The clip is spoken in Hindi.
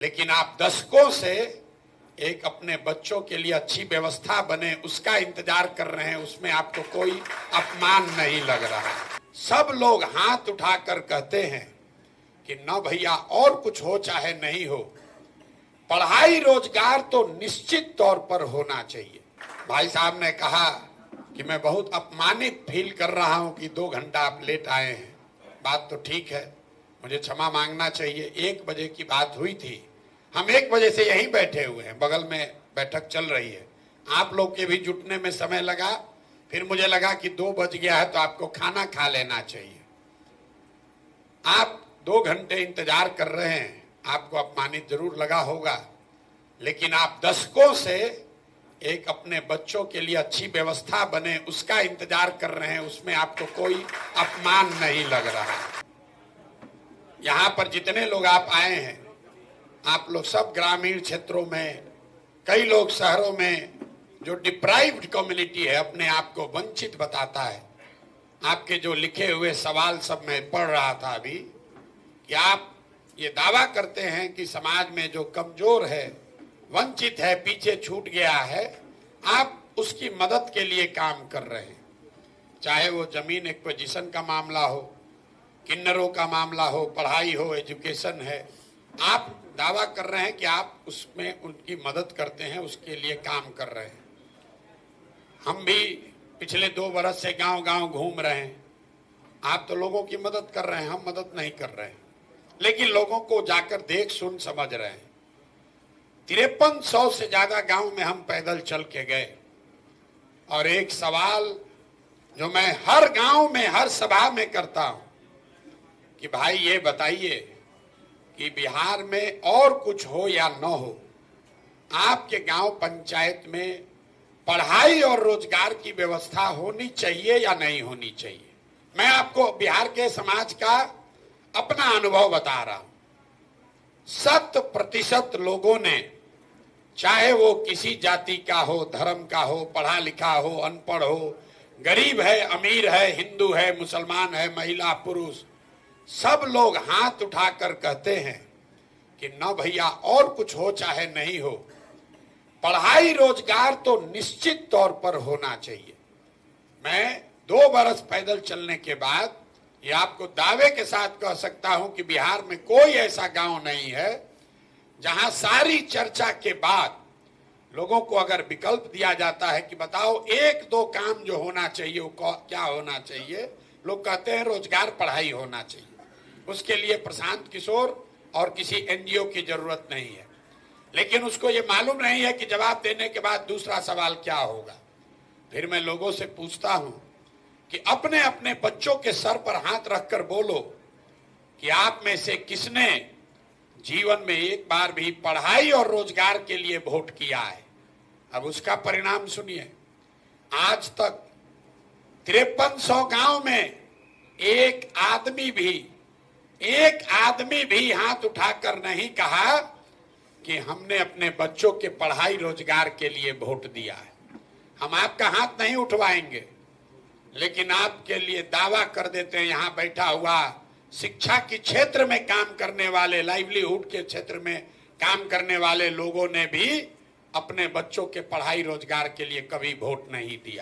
लेकिन आप दशकों से एक अपने बच्चों के लिए अच्छी व्यवस्था बने उसका इंतजार कर रहे हैं, उसमें आपको कोई अपमान नहीं लग रहा। सब लोग हाथ उठाकर कहते हैं कि न भैया और कुछ हो चाहे नहीं हो, पढ़ाई रोजगार तो निश्चित तौर पर होना चाहिए। भाई साहब ने कहा कि मैं बहुत अपमानित फील कर रहा हूं कि 2 घंटा आप लेट आए हैं। बात तो ठीक है, मुझे क्षमा मांगना चाहिए। 1 बजे की बात हुई थी, हम 1 बजे से यहीं बैठे हुए हैं, बगल में बैठक चल रही है। आप लोग के भी जुटने में समय लगा, फिर मुझे लगा कि 2 बज गया है तो आपको खाना खा लेना चाहिए। आप 2 घंटे इंतजार कर रहे हैं, आपको अपमानित जरूर लगा होगा, लेकिन आप दशकों से एक अपने बच्चों के लिए अच्छी व्यवस्था बने उसका इंतजार कर रहे हैं, उसमें आपको कोई अपमान नहीं लग रहा। यहाँ पर जितने लोग आप आए हैं, आप लोग सब ग्रामीण क्षेत्रों में, कई लोग शहरों में, जो डिप्राइव्ड कम्युनिटी है, अपने आप को वंचित बताता है। आपके जो लिखे हुए सवाल सब मैं पढ़ रहा था अभी, कि आप ये दावा करते हैं कि समाज में जो कमजोर है, वंचित है, पीछे छूट गया है, आप उसकी मदद के लिए काम कर रहे हैं। चाहे वो जमीन एक्विजिशन का मामला हो, किन्नरों का मामला हो, पढ़ाई हो, एजुकेशन है, आप दावा कर रहे हैं कि आप उसमें उनकी मदद करते हैं, उसके लिए काम कर रहे हैं। हम भी पिछले 2 बरस से गांव-गांव घूम रहे हैं। आप तो लोगों की मदद कर रहे हैं, हम मदद नहीं कर रहे हैं, लेकिन लोगों को जाकर देख सुन समझ रहे हैं। 5300 से ज्यादा गांव में हम पैदल चल के गए, और एक सवाल जो मैं हर गांव में, हर सभा में करता हूं कि भाई ये बताइए कि बिहार में और कुछ हो या न हो, आपके गांव पंचायत में पढ़ाई और रोजगार की व्यवस्था होनी चाहिए या नहीं होनी चाहिए। मैं आपको बिहार के समाज का अपना अनुभव बता रहा हूं। 100% लोगों ने, चाहे वो किसी जाति का हो, धर्म का हो, पढ़ा लिखा हो, अनपढ़ हो, गरीब है, अमीर है, हिंदू है, मुसलमान है, महिला पुरुष, सब लोग हाथ उठाकर कहते हैं कि न भैया और कुछ हो चाहे नहीं हो, पढ़ाई रोजगार तो निश्चित तौर पर होना चाहिए। मैं 2 बरस पैदल चलने के बाद ये आपको दावे के साथ कह सकता हूं कि बिहार में कोई ऐसा गांव नहीं है जहां सारी चर्चा के बाद लोगों को अगर विकल्प दिया जाता है कि बताओ 1-2 काम जो होना चाहिए वो क्या होना चाहिए, लोग कहते हैं रोजगार, पढ़ाई होना चाहिए। उसके लिए प्रशांत किशोर और किसी एनजीओ की जरूरत नहीं है, लेकिन उसको ये मालूम नहीं है कि जवाब देने के बाद दूसरा सवाल क्या होगा। फिर मैं लोगों से पूछता हूं कि अपने अपने बच्चों के सर पर हाथ रखकर बोलो कि आप में से किसने जीवन में एक बार भी पढ़ाई और रोजगार के लिए वोट किया है। अब उसका परिणाम सुनिए। आज तक 5300 गांव में एक आदमी भी हाथ उठाकर नहीं कहा कि हमने अपने बच्चों के पढ़ाई रोजगार के लिए वोट दिया है। हम आपका हाथ नहीं उठवाएंगे, लेकिन आपके लिए दावा कर देते हैं। यहां बैठा हुआ शिक्षा के क्षेत्र में काम करने वाले, लाइवलीहुड के क्षेत्र में काम करने वाले लोगों ने भी अपने बच्चों के पढ़ाई रोजगार के लिए कभी वोट नहीं दिया।